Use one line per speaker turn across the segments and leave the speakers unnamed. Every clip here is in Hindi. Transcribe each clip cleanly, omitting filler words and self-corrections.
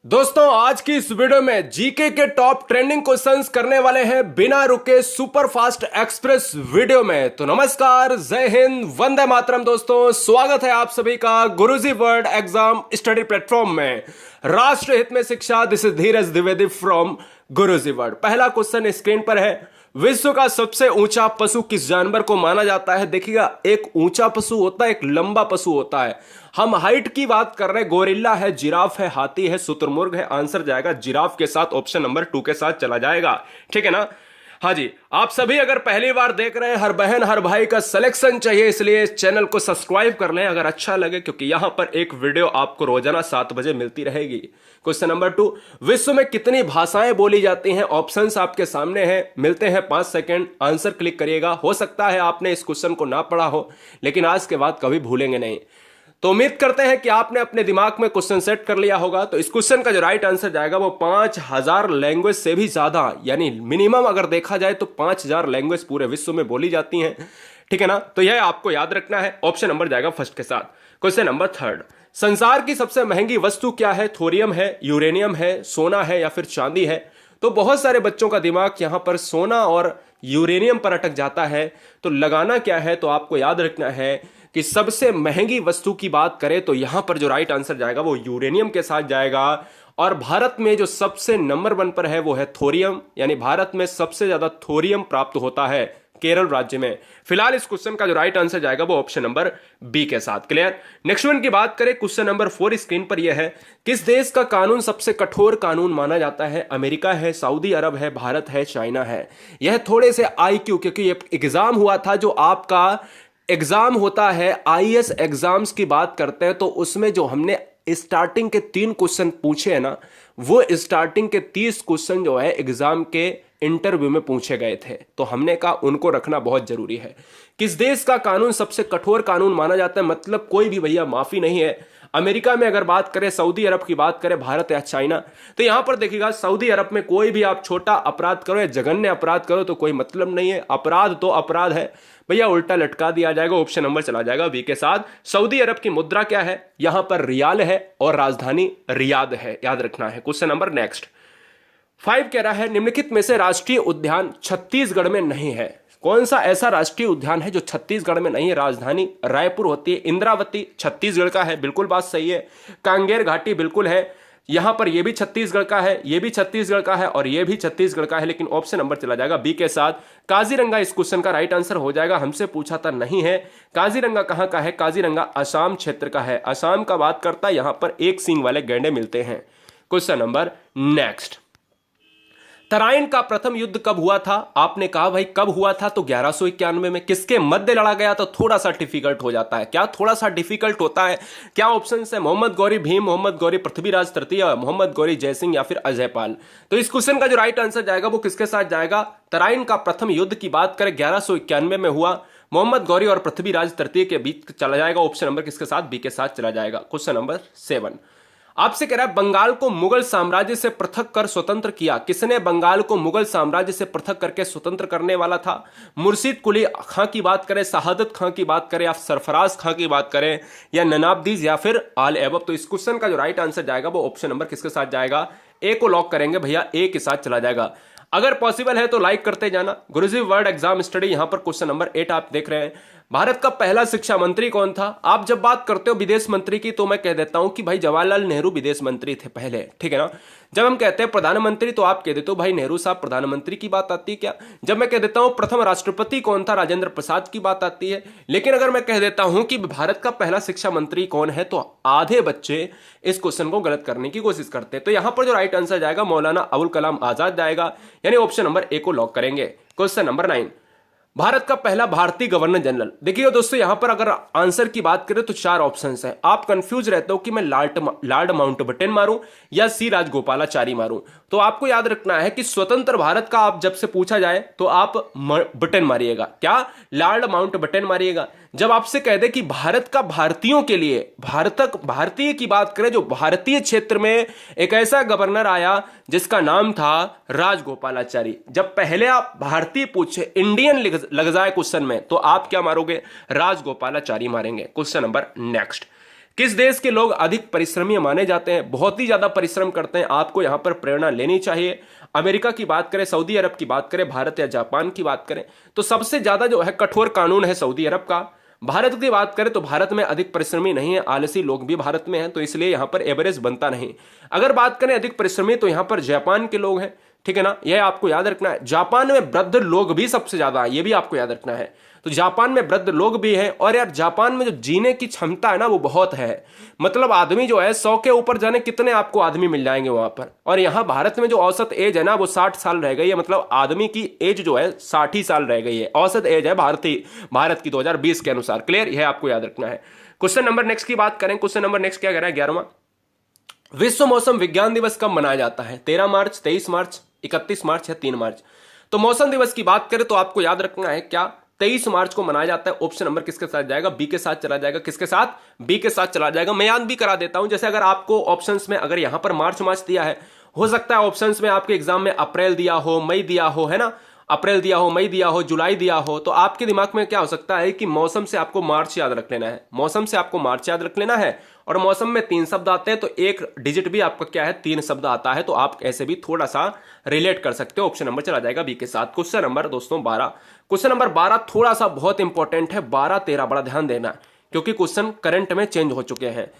दोस्तों आज की इस वीडियो में जीके के टॉप ट्रेंडिंग क्वेश्चंस करने वाले हैं बिना रुके सुपर फास्ट एक्सप्रेस वीडियो में। तो नमस्कार, जय हिंद, वंदे मातरम। दोस्तों स्वागत है आप सभी का गुरुजी वर्ल्ड एग्जाम स्टडी प्लेटफॉर्म में। राष्ट्र हित में शिक्षा, this is Dheeraj Dwivedi from Guruji world. पहला क्वेश्चन स्क्रीन पर है, विश्व का सबसे ऊंचा पशु किस जानवर को माना जाता है? देखिएगा, एक ऊंचा पशु होता है, एक लंबा पशु होता है। हम हाइट की बात कर रहे हैं, गोरिल्ला है, जिराफ है, हाथी है, शुतुरमुर्ग है। आंसर जाएगा जिराफ के साथ, ऑप्शन नंबर 2 के साथ चला जाएगा। ठीक है ना? हाँ जी, आप सभी अगर पहली बार देख रहे हैं, हर बहन हर भाई का सिलेक्शन चाहिए, इसलिए चैनल को सब्सक्राइब कर लें अगर अच्छा लगे, क्योंकि यहां पर एक वीडियो आपको रोजाना 7 बजे मिलती रहेगी। क्वेश्चन नंबर 2, विश्व में कितनी भाषाएं बोली जाती हैं? ऑप्शंस आपके सामने हैं, मिलते हैं 5 सेकंड, आंसर क्लिक करिएगा। हो सकता है आपने इस क्वेश्चन को ना पढ़ा हो, लेकिन आज के बाद कभी भूलेंगे नहीं। तो उम्मीद करते हैं कि आपने अपने दिमाग में क्वेश्चन सेट कर लिया होगा। तो इस क्वेश्चन का जो राइट आंसर जाएगा वो 5000 लैंग्वेज से भी ज्यादा, यानी मिनिमम अगर देखा जाए तो 5000 लैंग्वेज पूरे विश्व में बोली जाती हैं। ठीक है ना? तो यह आपको याद रखना है। ऑप्शन नंबर जाएगा फर्स्ट के साथ। क्वेश्चन नंबर 3, संसार की सबसे महंगी वस्तु क्या है? थोरियम है, यूरेनियम है, सोना है या फिर चांदी है? तो बहुत सारे बच्चों का दिमाग यहां पर सोना और यूरेनियम पर अटक जाता है। तो लगाना क्या है? तो आपको याद रखना है कि सबसे महंगी वस्तु की बात करें तो यहां पर जो राइट आंसर जाएगा वो यूरेनियम के साथ जाएगा। और भारत में जो सबसे नंबर 1 पर है वो है थोरियम, यानी भारत में सबसे ज्यादा थोरियम प्राप्त होता है केरल राज्य में। फिलहाल इस क्वेश्चन का जो राइट आंसर जाएगा वो ऑप्शन नंबर बी के साथ। क्लियर? नेक्स्ट वन की बात करें, क्वेश्चन नंबर 4 स्क्रीन पर यह है, किस देश का कानून सबसे कठोर कानून माना जाता है? अमेरिका है, सऊदी अरब है, भारत है, चाइना है? यह थोड़े से आईक्यू, क्योंकि ये एग्जाम हुआ था, जो आपका एग्जाम होता है आईएएस एग्जाम्स की बात करते हैं, तो उसमें जो हमने स्टार्टिंग के 3 क्वेश्चन पूछे हैं ना, वो स्टार्टिंग के 30 क्वेश्चन जो है एग्जाम के इंटरव्यू में पूछे गए थे। तो हमने कहा उनको रखना बहुत जरूरी है। किस देश का कानून सबसे कठोर कानून माना जाता है? मतलब कोई भी भैया माफी नहीं है। अमेरिका में अगर बात करें, सऊदी अरब की बात करें, भारत या चाइना? तो यहां पर देखिएगा, सऊदी अरब में कोई भी आप छोटा अपराध करो या जघन्य अपराध करो तो कोई मतलब नहीं है, अपराध तो अपराध है भैया, उल्टा लटका दिया जाएगा। ऑप्शन नंबर चला जाएगा बी के साथ। सऊदी अरब की मुद्रा क्या है? यहां पर रियाल है और राजधानी रियाद है, याद रखना है। क्वेश्चन नंबर नेक्स्ट 5 कह रहा है, निम्नलिखित में से राष्ट्रीय उद्यान छत्तीसगढ़ में नहीं है? कौन सा ऐसा राष्ट्रीय उद्यान है जो छत्तीसगढ़ में नहीं है? राजधानी रायपुर होती है। इंद्रावती छत्तीसगढ़ का है, बिल्कुल बात सही है। कांगेर घाटी बिल्कुल है, यहां पर यह भी छत्तीसगढ़ का है, यह भी छत्तीसगढ़ का है और यह भी छत्तीसगढ़ का है, लेकिन ऑप्शन नंबर चला जाएगा बी के साथ। काजीरंगा इस क्वेश्चन का राइट आंसर हो जाएगा। हमसे पूछा था, नहीं है। काजीरंगा कहां का है? काजीरंगा असम क्षेत्र का है, असम का बात करता है। यहां पर एक सींग वाले गैंडे मिलते हैं। क्वेश्चन नंबर नेक्स्ट, तराइन का प्रथम युद्ध कब हुआ था? आपने कहा भाई कब हुआ था, तो 1191 में। किसके मध्य लड़ा गया? तो थोड़ा सा डिफिकल्ट हो जाता है। क्या थोड़ा सा डिफिकल्ट होता है? क्या ऑप्शन है? मोहम्मद गौरी भीम, मोहम्मद गौरी पृथ्वीराज तृतीय, मोहम्मद गौरी जयसिंह या फिर अजय पाल? तो इस क्वेश्चन का जो राइट आंसर जाएगा वो किसके साथ जाएगा? तराइन का प्रथम युद्ध की बात करें 1191 में हुआ, मोहम्मद गौरी और पृथ्वीराज तृतीय के बीच चला जाएगा। ऑप्शन नंबर किसके साथ? बी के साथ चला जाएगा। क्वेश्चन नंबर 7 आपसे कह रहा है, बंगाल को मुगल साम्राज्य से पृथक कर स्वतंत्र किया? किसने बंगाल को मुगल साम्राज्य से पृथक करके स्वतंत्र करने वाला था? मुर्शिद कुली खां की बात करें, शहादत खां की बात करें या सरफराज खां की बात करें या नवाबदीज या फिर आल एबब? तो इस क्वेश्चन का जो राइट आंसर जाएगा वो ऑप्शन नंबर किसके साथ जाएगा? ए को लॉक करेंगे भैया, ए के साथ चला जाएगा। अगर पॉसिबल है तो लाइक करते जाना। गुरुजी वर्ल्ड एग्जाम स्टडी, यहां पर क्वेश्चन नंबर 8 आप देख रहे हैं। भारत का पहला शिक्षा मंत्री कौन था? आप जब बात करते हो विदेश मंत्री की तो मैं कह देता हूं कि भाई जवाहरलाल नेहरू विदेश मंत्री थे पहले। ठीक है ना? जब हम कहते हैं प्रधानमंत्री तो आप कह देते हो भाई नेहरू साहब प्रधानमंत्री की बात आती है क्या? जब मैं कह देता हूं प्रथम राष्ट्रपति कौन था, राजेंद्र प्रसाद की बात आती है। लेकिन अगर मैं कह देता हूं कि भारत का पहला शिक्षा मंत्री कौन है, तो आधे बच्चे इस क्वेश्चन को गलत करने की कोशिश करते हैं। तो यहां पर जो राइट आंसर जाएगा मौलाना अबुल कलाम आजाद जाएगा, यानी ऑप्शन नंबर ए को लॉक करेंगे। क्वेश्चन नंबर 9, भारत का पहला भारतीय गवर्नर जनरल? देखिए दोस्तों, यहां पर अगर आंसर की बात करें तो 4 ऑप्शंस हैं। आप कंफ्यूज रहते हो कि मैं लॉर्ड माउंटबेटन मारूं या सी राजगोपालाचारी मारूं। तो आपको याद रखना है कि स्वतंत्र भारत का आप जब से पूछा जाए तो आप बटन मारिएगा। क्या? लॉर्ड माउंटबेटन मारिएगा। जब आपसे कह दे कि भारत का भारतीयों के लिए, भारतीय की बात करें, जो भारतीय क्षेत्र में एक ऐसा गवर्नर आया जिसका नाम था राजगोपालाचारी। जब पहले आप भारतीय पूछे, इंडियन लग जाए क्वेश्चन में, तो आप क्या मारोगे? राजगोपालाचारी मारेंगे। क्वेश्चन नंबर नेक्स्ट, किस देश के लोग अधिक परिश्रमी माने जाते हैं? बहुत ही ज्यादा परिश्रम करते हैं, आपको यहां पर प्रेरणा लेनी चाहिए। अमेरिका की बात करें, सऊदी अरब की बात करें, भारत या जापान की बात करें तो सबसे ज्यादा जो है कठोर कानून है सऊदी अरब का। भारत की बात करें तो भारत में अधिक परिश्रमी नहीं है, आलसी लोग भी भारत में हैं, तो इसलिए यहां पर एवरेज बनता नहीं। अगर बात करें अधिक परिश्रमी तो यहां पर जापान के लोग हैं, ठीक है ना, यह आपको याद रखना है। जापान में वृद्ध लोग भी सबसे ज्यादा, यह भी आपको याद रखना है। तो जापान में वृद्ध लोग भी हैं, और यार जापान में जो जीने की क्षमता है ना वो बहुत है। मतलब आदमी जो है 100 के ऊपर जाने कितने आपको आदमी मिल जाएंगे वहां पर। और यहां भारत में जो औसत एज है ना वो 60 साल रह गई है, मतलब आदमी की एज जो है 60 ही साल रह गई है, औसत एज है भारत की 2020 के अनुसार। क्लियर, यह आपको याद रखना है। क्वेश्चन नंबर नेक्स्ट की बात करें, क्वेश्चन नंबर नेक्स्ट क्या कह रहा है 11वां, विश्व मौसम विज्ञान दिवस कब मनाया जाता है? 13 मार्च, 23 मार्च, 31 मार्च या 3 मार्च? तो मौसम दिवस की बात करें तो आपको याद रखना है क्या 23 मार्च को मनाया जाता है। ऑप्शन नंबर किसके साथ जाएगा? बी के साथ चला जाएगा। किसके साथ? बी के साथ चला जाएगा। मैं याद भी करा देता हूं, जैसे अगर आपको ऑप्शंस में अगर यहां पर मार्च दिया है, हो सकता है ऑप्शंस में आपके एग्जाम में अप्रैल दिया हो, मई दिया हो, है ना, अप्रैल दिया हो, मई दिया हो, जुलाई दिया हो, तो आपके दिमाग में क्या हो सकता है कि मौसम से आपको मार्च याद रख लेना है, मौसम से आपको मार्च याद रख लेना है। और मौसम में 3 शब्द आते हैं तो एक डिजिट भी आपका क्या है, 3 शब्द आता है, तो आप ऐसे भी थोड़ा सा रिलेट कर सकते हो। ऑप्शन नंबर चला जाएगा बी के साथ। क्वेश्चन नंबर दोस्तों 12, क्वेश्चन नंबर 12 थोड़ा सा बहुत इंपॉर्टेंट है। 12 13 बड़ा ध्यान देना, क्योंकि क्वेश्चन करंट में चेंज हो चुके हैं।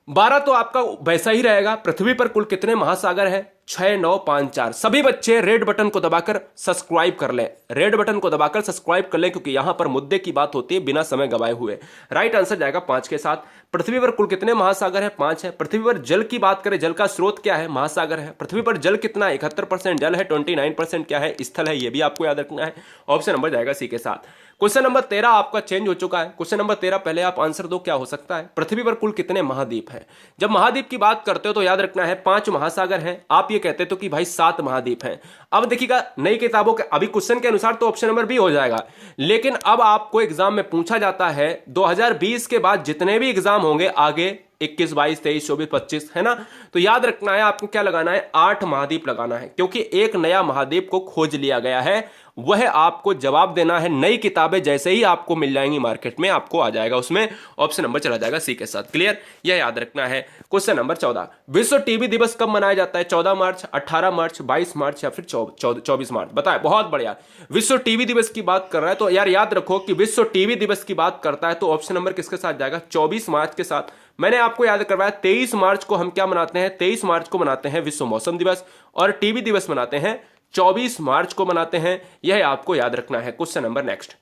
12 तो आपका वैसा ही रहेगा। पृथ्वी पर कुल कितने महासागर हैं? 6, 9, 5, 4। सभी बच्चे रेड बटन को दबाकर सब्सक्राइब कर लें, रेड बटन को दबाकर सब्सक्राइब कर लें, क्योंकि यहां पर मुद्दे की बात होती है बिना समय गवाए हुए। राइट आंसर जाएगा 5 के साथ। पृथ्वी पर कुल कितने महासागर है? 5 है। पृथ्वी पर जल की बात करें, जल का स्रोत क्या है? महासागर है। पृथ्वी पर जल कितना? 71% जल है, 29% क्या है? स्थल है। यह भी आपको याद रखना है। ऑप्शन नंबर जाएगा सी के साथ। क्वेश्चन नंबर 13 आपका चेंज हो चुका है। क्वेश्चन नंबर 13 पहले आप आंसर दो, क्या हो सकता है? पृथ्वी पर कुल कितने महाद्वीप हैं? जब महाद्वीप की बात करते हो तो याद रखना है 5 महासागर हैं। आप ये कहते तो कि भाई 7 महाद्वीप हैं। अब देखिएगा नई किताबों के अभी क्वेश्चन के अनुसार तो ऑप्शन नंबर बी हो जाएगा, लेकिन अब आपको एग्जाम में पूछा जाता है 2020 के बाद जितने भी एग्जाम होंगे आगे 21, 22, 23, 24, 25, है ना, तो याद रखना है आपको क्या लगाना है? 8 महाद्वीप लगाना है, क्योंकि एक नया महाद्वीप को खोज लिया गया है। वह आपको जवाब देना है। नई किताबें जैसे ही आपको मिल जाएंगी मार्केट में, आपको आ जाएगा उसमें। ऑप्शन नंबर चला जाएगा सी के साथ। क्लियर, यह याद रखना है। क्वेश्चन नंबर 14, विश्व टीबी दिवस कब मनाया जाता है? 14 मार्च, 18 मार्च, 22 मार्च या फिर 24 मार्च? बताए, बहुत बढ़िया। विश्व टीबी दिवस की बात कर रहा है तो यार याद रखो कि विश्व टीबी दिवस की बात करता है तो ऑप्शन नंबर किसके साथ जाएगा? 24 मार्च के साथ। मैंने आपको याद करवाया 23 मार्च को हम क्या मनाते हैं? 23 मार्च को मनाते हैं विश्व मौसम दिवस, और टीबी दिवस मनाते हैं 24 मार्च को मनाते हैं। यह आपको याद रखना है। क्वेश्चन नंबर नेक्स्ट,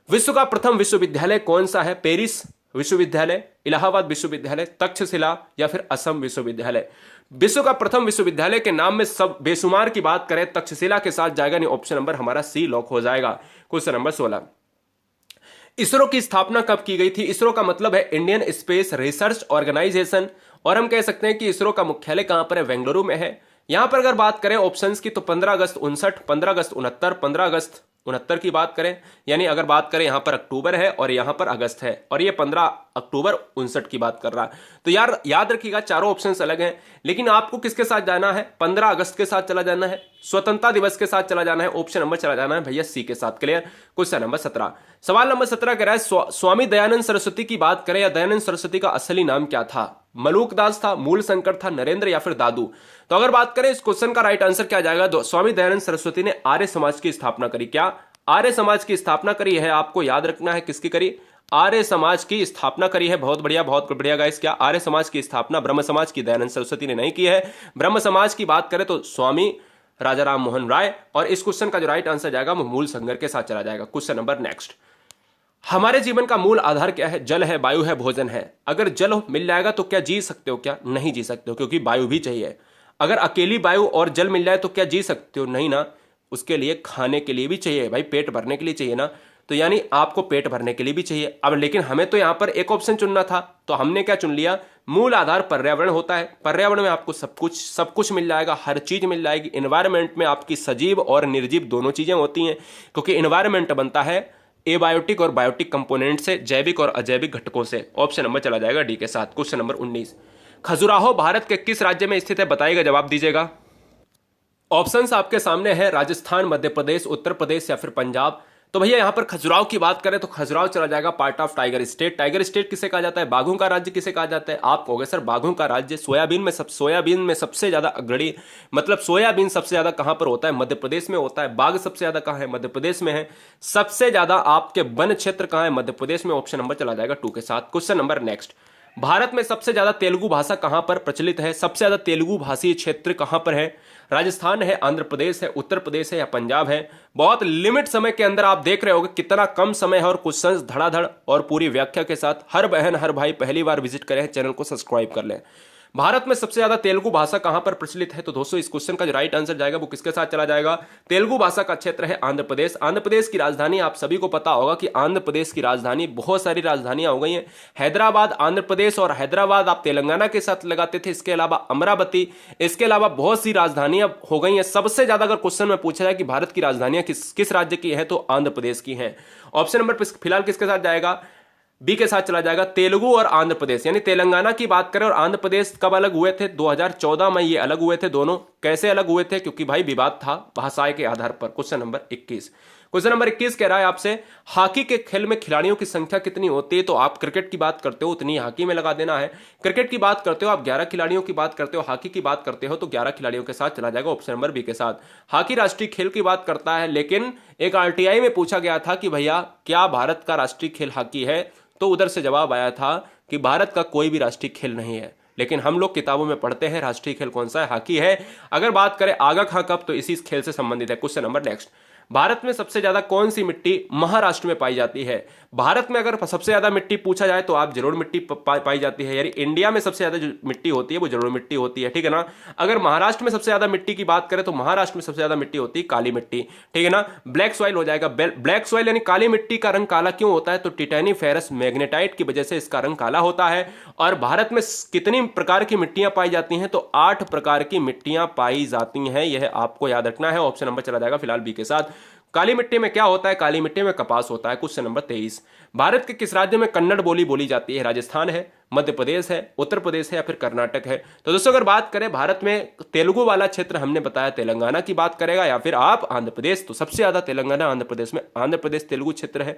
विश्व का प्रथम विश्वविद्यालय कौन सा है? पेरिस विश्वविद्यालय, इलाहाबाद विश्वविद्यालय, तक्षशिला या फिर असम विश्वविद्यालय? विश्व का प्रथम विश्वविद्यालय के नाम में सब बेशुमार की बात करें, तक्षशिला के साथ जाएगा, नहीं ऑप्शन नंबर हमारा सी लॉक हो जाएगा। क्वेश्चन नंबर 16, इसरो की स्थापना कब की गई थी? इसरो का मतलब है इंडियन स्पेस रिसर्च ऑर्गेनाइजेशन, और हम कह सकते हैं कि इसरो का मुख्यालय कहां पर है? बेंगलुरु में है। यहां पर अगर बात करें ऑप्शंस की तो 15 अगस्त 59, 15 अगस्त 69, 15 अगस्त 69 की बात करें, यानी अगर बात करें यहां पर अक्टूबर है और यहां पर अगस्त है, और ये 15 अक्टूबर 59 की बात कर रहा है। तो यार याद रखिएगा चारों ऑप्शंस अलग हैं, लेकिन आपको किसके साथ जाना है? 15 अगस्त के साथ चला जाना है, स्वतंत्रता दिवस के साथ चला जाना है, ऑप्शन नंबर चला जाना है भैया सी के साथ। क्लियर। क्वेश्चन नंबर 17, सवाल नंबर 17 कह रहा है स्वामी दयानंद सरस्वती की बात करें या दयानंद सरस्वती का असली नाम क्या था? मलूक दास था, मूल शंकर था, नरेंद्र या फिर दादू? तो अगर बात करें इस क्वेश्चन का राइट आंसर क्या जाएगा? स्वामी दयानंद सरस्वती ने आर्य समाज की स्थापना करी। क्या आर्य समाज की स्थापना करी है? आपको याद रखना है किसकी करी? आर्य समाज की स्थापना करी है। बहुत बढ़िया, बहुत बढ़िया गाइस। क्या आर्य समाज की स्थापना ब्रह्म समाज की दयानंद सरस्वती ने नहीं की है? ब्रह्म समाज की बात करें तो स्वामी राजा राम मोहन राय, और इस क्वेश्चन का जो राइट आंसर जाएगा वो मूल संगर के साथ चला जाएगा। क्वेश्चन नंबर नेक्स्ट, हमारे जीवन का मूल आधार क्या है? जल है, वायु है, भोजन है। अगर जल मिल जाएगा तो क्या जी सकते हो? क्या नहीं जी सकते हो, क्योंकि वायु भी चाहिए। अगर अकेली वायु और जल मिल जाए तो क्या जी सकते हो? नहीं ना, उसके लिए खाने के लिए भी चाहिए भाई, पेट भरने के लिए चाहिए ना, तो यानी आपको पेट भरने के लिए भी चाहिए। अब लेकिन हमें तो यहां पर एक ऑप्शन चुनना था, तो हमने क्या चुन लिया? मूल आधार पर्यावरण होता है। पर्यावरण में आपको सब कुछ मिल जाएगा, हर चीज मिल जाएगी। एनवायरमेंट में आपकी सजीव और निर्जीव दोनों चीजें होती हैं, क्योंकि एनवायरमेंट बनता है एबायोटिक और बायोटिक कंपोनेंट से, जैविक और अजैविक घटकों से। ऑप्शन नंबर चला जाएगा डी के साथ। क्वेश्चन नंबर 19, खजुराहो भारत के किस राज्य में स्थित है? बताइएगा, जवाब दीजिएगा। ऑप्शंस आपके सामने है, राजस्थान, मध्य प्रदेश, उत्तर प्रदेश या फिर पंजाब। तो भैया यहाँ पर खजुराहो की बात करें तो खजुराहो चला जाएगा part of tiger state. Tiger state किसे कहा जाता है? बाघों का राज्य किसे कहा जाता है? आप कहोगे सर बाघों का राज्य, सोयाबीन में सबसे ज्यादा अग्रणी, मतलब सोयाबीन सबसे ज्यादा कहां पर होता है? मध्य प्रदेश में होता है। बाघ सबसे ज्यादा कहां है? मध्य प्रदेश में है। सबसे ज्यादा आपके वन क्षेत्र कहां है? मध्य प्रदेश में। ऑप्शन नंबर चला जाएगा 2 के साथ। क्वेश्चन नंबर नेक्स्ट, भारत में सबसे ज्यादा तेलुगु भाषा कहां पर प्रचलित है? सबसे ज्यादा तेलुगु भाषी क्षेत्र कहां पर है? राजस्थान है, आंध्र प्रदेश है, उत्तर प्रदेश है या पंजाब है? बहुत लिमिट समय के अंदर आप देख रहे होंगे कितना कम समय है और क्वेश्चंस धड़ाधड़ और पूरी व्याख्या के साथ। हर बहन हर भाई पहली बार विजिट करें, चैनल को सब्सक्राइब कर लें। भारत में सबसे ज्यादा तेलुगु भाषा कहां पर प्रचलित है? तो दोस्तों इस क्वेश्चन का जो राइट आंसर जाएगा वो किसके साथ चला जाएगा? तेलुगु भाषा का क्षेत्र है आंध्र प्रदेश। आंध्र प्रदेश की राजधानी आप सभी को पता होगा कि आंध्र प्रदेश की राजधानी, बहुत सारी राजधानियां हो गई हैं। हैदराबाद आंध्र प्रदेश और हैदराबाद आप तेलंगाना के साथ लगाते थे। इसके अलावा अमरावती, इसके अलावा बहुत सी राजधानियां हो गई हैं। सबसे ज्यादा अगर क्वेश्चन में पूछा जाए कि भारत की राजधानियां किस राज्य की है तो आंध्र प्रदेश की हैं। ऑप्शन नंबर फिलहाल किसके साथ जाएगा? बी के साथ चला जाएगा। तेलुगु और आंध्र प्रदेश, यानी तेलंगाना की बात करें और आंध्र प्रदेश कब अलग हुए थे? 2014 में ये अलग हुए थे दोनों। कैसे अलग हुए थे? क्योंकि भाई विवाद था भाषाएं के आधार पर। क्वेश्चन नंबर 21, क्वेश्चन नंबर 21 कह रहा है आपसे, हॉकी के खेल में खिलाड़ियों की संख्या कितनी होती है? तो आप क्रिकेट की बात करते हो उतनी हॉकी में लगा देना है। क्रिकेट की बात करते हो आप 11 खिलाड़ियों की बात करते हो, हॉकी की बात करते हो तो 11 खिलाड़ियों के साथ चला जाएगा। ऑप्शन नंबर बी के साथ। हॉकी राष्ट्रीय खेल की बात करता है, लेकिन एक आरटीआई में पूछा गया था कि भैया क्या भारत का राष्ट्रीय खेल हॉकी है? तो उधर से जवाब आया था कि भारत का कोई भी राष्ट्रीय खेल नहीं है, लेकिन हम लोग किताबों में पढ़ते हैं राष्ट्रीय खेल कौन सा है? हॉकी है। अगर बात करें आगा खां कप तो इसी खेल से संबंधित है। क्वेश्चन नंबर नेक्स्ट, भारत में सबसे ज्यादा कौन सी मिट्टी महाराष्ट्र में पाई जाती है? भारत में अगर सबसे ज्यादा मिट्टी पूछा जाए तो आप जरूर मिट्टी पाई जाती है, यानी इंडिया में सबसे ज्यादा जो मिट्टी होती है वो जरूर मिट्टी होती है, ठीक है ना। अगर महाराष्ट्र में सबसे ज्यादा मिट्टी की बात करें तो महाराष्ट्र में सबसे ज्यादा मिट्टी होती है काली मिट्टी, ठीक है ना। ब्लैक सॉइल हो जाएगा। ब्लैक सॉइल यानी काली मिट्टी का रंग काला क्यों होता है? तो टिटेनी फेरस मैग्नेटाइट की वजह से इसका रंग काला होता है। और भारत में कितनी प्रकार की मिट्टियां पाई जाती हैं? तो 8 प्रकार की मिट्टियां पाई जाती हैं, यह आपको याद रखना है। ऑप्शन नंबर चला जाएगा फिलहाल बी के साथ। काली मिट्टी में क्या होता है? काली मिट्टी में कपास होता है। क्वेश्चन नंबर 23, भारत के किस राज्य में कन्नड़ बोली बोली जाती है? राजस्थान है, मध्य प्रदेश है, उत्तर प्रदेश है या फिर कर्नाटक है? तो दोस्तों अगर बात करें भारत में तेलुगु वाला क्षेत्र, हमने बताया तेलंगाना की बात करेगा या फिर आप आंध्र प्रदेश, तो सबसे ज्यादा तेलंगाना आंध्र प्रदेश में, आंध्र प्रदेश तेलुगु क्षेत्र है।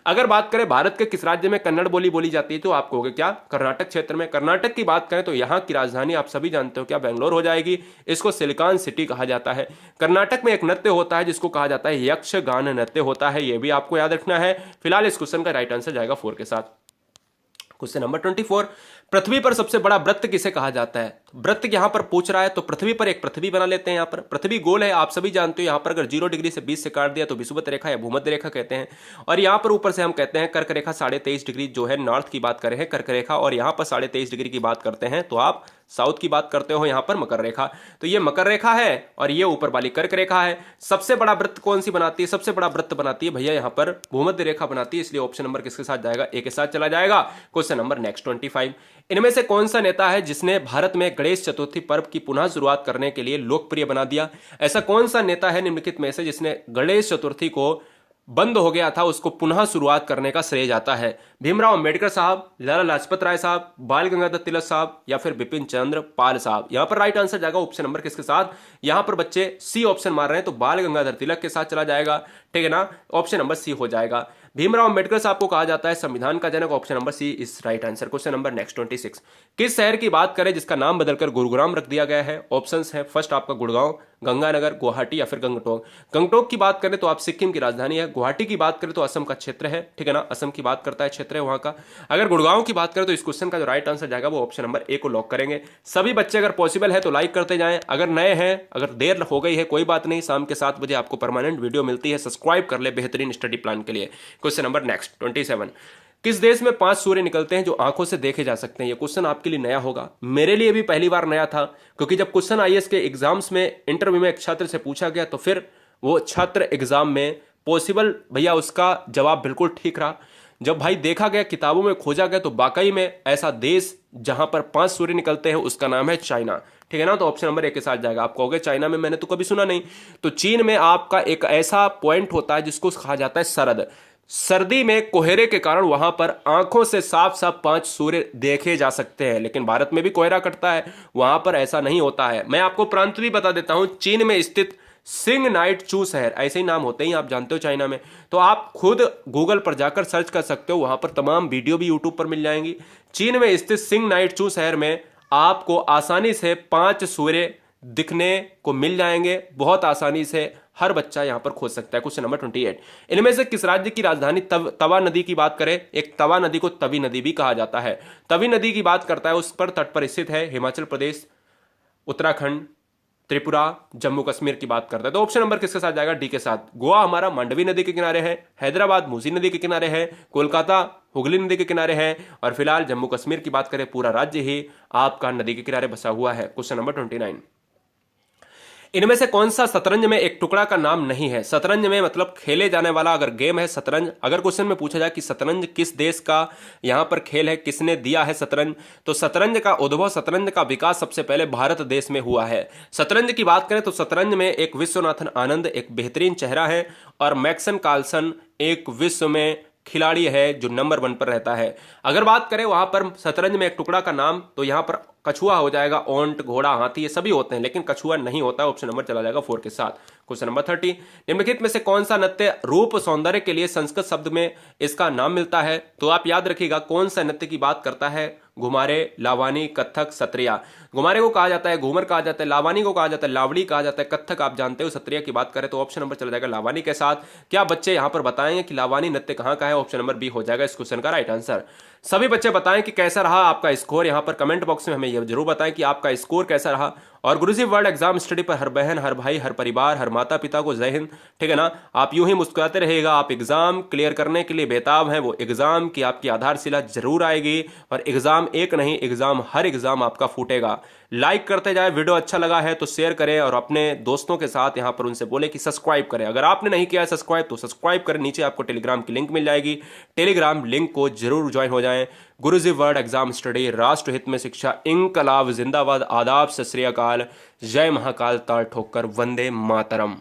अगर बात करें भारत के किस राज्य में कन्नड़ बोली बोली जाती है तो आप कहोगे क्या? कर्नाटक क्षेत्र में। कर्नाटक की बात करें तो यहाँ की राजधानी आप सभी जानते हो क्या? बेंगलोर हो जाएगी। इसको सिलिकॉन सिटी कहा जाता है। कर्नाटक में एक नृत्य होता है जिसको कहा जाता है यक्षगान नृत्य होता है, यह भी आपको याद रखना है। फिलहाल इस क्वेश्चन का राइट आंसर जाएगा 4 के साथ। क्वेश्चन नंबर 24, पृथ्वी पर सबसे बड़ा वृत्त किसे कहा जाता है? वृत्त यहां पर पूछ रहा है तो पृथ्वी पर एक पृथ्वी बना लेते हैं। यहां पर पृथ्वी गोल है, आप सभी जानते हो। यहां पर अगर 0 डिग्री से 20 से काट दिया तो विषुवत रेखा या भूमध्य रेखा कहते हैं। और यहां पर ऊपर से हम कहते हैं कर्क रेखा 23.5 डिग्री, जो है नॉर्थ की बात करें कर्क रेखा, और यहां पर 23.5 डिग्री की बात करते हैं तो आप साउथ की बात करते हो यहां पर मकर रेखा। तो ये मकर रेखा है और ये ऊपर वाली कर्क रेखा है। सबसे बड़ा वृत्त कौन सी बनाती है? सबसे बड़ा वृत्त बनाती है भैया यहां पर भूमध्य रेखा बनाती है, इसलिए ऑप्शन नंबर किसके साथ जाएगा? ए के साथ चला जाएगा। क्वेश्चन नंबर नेक्स्ट 25, इनमें से कौन सा नेता है जिसने भारत में गणेश चतुर्थी पर्व की पुनः शुरुआत करने के लिए लोकप्रिय बना दिया? ऐसा कौन सा नेता है निम्नलिखित में से जिसने गणेश चतुर्थी को बंद हो गया था उसको पुनः शुरुआत करने का श्रेय जाता है? भीमराव अंबेडकर साहब, लाला लाजपत राय साहब, बाल गंगाधर तिलक साहब या फिर बिपिन चंद्र पाल साहब? यहां पर राइट आंसर जाएगा ऑप्शन नंबर किसके साथ? यहां पर बच्चे सी ऑप्शन मार रहे हैं तो बाल गंगाधर तिलक के साथ चला जाएगा, ठीक है ना। ऑप्शन नंबर सी हो जाएगा। भीमराव अंबेडकर साहब को कहा जाता है संविधान का जनक। Option number C is right answer. Question number next 26, किस शहर की बात करें जिसका नाम बदलकर गुरुग्राम रख दिया गया है? ऑप्शंस है, फर्स्ट आपका गुड़गांव, गंगानगर, गुवाहाटी या फिर गंगटोक। गंगटोक की बात करें तो आप सिक्किम की राजधानी है। गुवाहाटी की बात करें तो असम का क्षेत्र है, ठीक है ना, असम की बात करता है, क्षेत्र है वहां का। अगर गुड़गांव की बात करें तो इस क्वेश्चन का जो राइट आंसर जाएगा वो ऑप्शन नंबर ए को लॉक करेंगे। सभी बच्चे अगर पॉसिबल है तो लाइक करते जाएं, अगर नए हैं, अगर देर हो गई है कोई बात नहीं, शाम के 7 बजे आपको परमानेंट वीडियो मिलती है, सब्सक्राइब कर ले बेहतरीन स्टडी प्लान के लिए। क्वेश्चन नंबर नेक्स्ट 27, किस देश में 5 सूर्य निकलते हैं जो आंखों से देखे जा सकते हैं? ये क्वेश्चन आपके लिए नया होगा, मेरे लिए भी पहली बार नया था, क्योंकि जब क्वेश्चन आईएएस के एग्जाम्स में इंटरव्यू में एक छात्र से पूछा गया तो फिर वो छात्र एग्जाम में पॉसिबल भैया उसका जवाब बिल्कुल ठीक रहा। जब भाई देखा गया, किताबों में खोजा गया तो वाकई में ऐसा देश जहां पर 5 सूर्य निकलते हैं उसका नाम है चाइना, ठीक है ना। तो ऑप्शन नंबर 1 के साथ जाएगा। आप कहोगे चाइना में मैंने तो कभी सुना नहीं, तो चीन में आपका एक ऐसा पॉइंट होता है जिसको कहा जाता है सरद। सर्दी में कोहरे के कारण वहां पर आंखों से साफ साफ 5 सूर्य देखे जा सकते हैं, लेकिन भारत में भी कोहरा कटता है, वहां पर ऐसा नहीं होता है। मैं आपको प्रांत भी बता देता हूं, चीन में स्थित सिंग नाइट चू शहर, ऐसे ही नाम होते ही, आप जानते हो चाइना में। तो आप खुद गूगल पर जाकर सर्च कर सकते हो, वहां पर तमाम वीडियो भी यूट्यूब पर मिल जाएंगी। चीन में स्थित सिंग नाइट चू शहर में आपको आसानी से 5 सूर्य दिखने को मिल जाएंगे, बहुत आसानी से हर बच्चा यहां पर खोज सकता है। क्वेश्चन नंबर 28, इनमें से किस राज्य की राजधानी तवा नदी की बात करें? एक तवा नदी को तवी नदी भी कहा जाता है। तवी नदी की बात करता है, उस पर तट पर स्थित है। हिमाचल प्रदेश, उत्तराखंड, त्रिपुरा, जम्मू कश्मीर की बात करता है। तो ऑप्शन नंबर किसके साथ जाएगा? डी के साथ। गोवा हमारा मांडवी नदी के किनारे है, हैदराबाद मूसी नदी के किनारे है, कोलकाता हुगली नदी के किनारे है, और फिलहाल जम्मू कश्मीर की बात करें पूरा राज्य ही आपका नदी के किनारे बसा हुआ है। क्वेश्चन नंबर 29, इनमें से कौन सा शतरंज में एक टुकड़ा का नाम नहीं है? शतरंज में मतलब खेले जाने वाला अगर गेम है शतरंज, अगर क्वेश्चन में पूछा जाए कि शतरंज किस देश का यहां पर खेल है, किसने दिया है शतरंज, तो शतरंज का उद्भव, शतरंज का विकास सबसे पहले भारत देश में हुआ है। शतरंज की बात करें तो शतरंज में एक विश्वनाथन आनंद एक बेहतरीन चेहरा है, और मैक्सन कार्लसन एक विश्व में खिलाड़ी है जो नंबर 1 पर रहता है। अगर बात करें वहां पर शतरंज में एक टुकड़ा का नाम, तो यहां पर कछुआ हो जाएगा, ओंट, घोड़ा, हाथी, ये सभी होते हैं, लेकिन कछुआ नहीं होता। ऑप्शन नंबर चला जाएगा 4 के साथ। क्वेश्चन नंबर 30, निम्नलिखित में से कौन सा नृत्य रूप सौंदर्य के लिए संस्कृत शब्द में इसका नाम मिलता है? तो आप याद रखिएगा कौन सा नृत्य की बात करता है। घुमारे, लावानी, कथक, सत्रिया। घुमारे को कहा जाता है घूमर कहा जाता है, लावानी को कहा जाता है लावड़ी कहा जाता है, कथक आप जानते हो, सत्रिया की बात करें तो ऑप्शन नंबर चला जाएगा लावानी के साथ। क्या बच्चे यहां पर बताएंगे कि लावानी नृत्य कहां का है? ऑप्शन नंबर बी हो जाएगा इस क्वेश्चन का राइट आंसर। सभी बच्चे बताएं कि कैसा रहा आपका स्कोर, यहां पर कमेंट बॉक्स में हमें यह जरूर बताएं कि आपका स्कोर कैसा रहा। और गुरुजी वर्ल्ड एग्जाम स्टडी पर हर बहन, हर भाई, हर परिवार, हर माता पिता को जय हिंद। ठीक है ना, आप यूं ही मुस्कुराते रहिएगा। आप एग्जाम क्लियर करने के लिए बेताब हैं, वो एग्जाम की आपकी आधारशिला जरूर आएगी, और एग्जाम एक नहीं, एग्जाम हर एग्जाम आपका फूटेगा। लाइक करते जाए, वीडियो अच्छा लगा है तो शेयर करें, और अपने दोस्तों के साथ यहां पर उनसे बोले कि सब्सक्राइब करें। अगर आपने नहीं किया है सब्सक्राइब तो सब्सक्राइब करें, नीचे आपको टेलीग्राम की लिंक मिल जाएगी, टेलीग्राम लिंक को जरूर ज्वाइन हो जाएं। गुरुजी वर्ल्ड एग्जाम स्टडी, राष्ट्र हित में शिक्षा, इंकलाब जिंदाबाद, आदाब, सत श्री अकाल, जय महाकाल, ताल ठोकर, वंदे मातरम।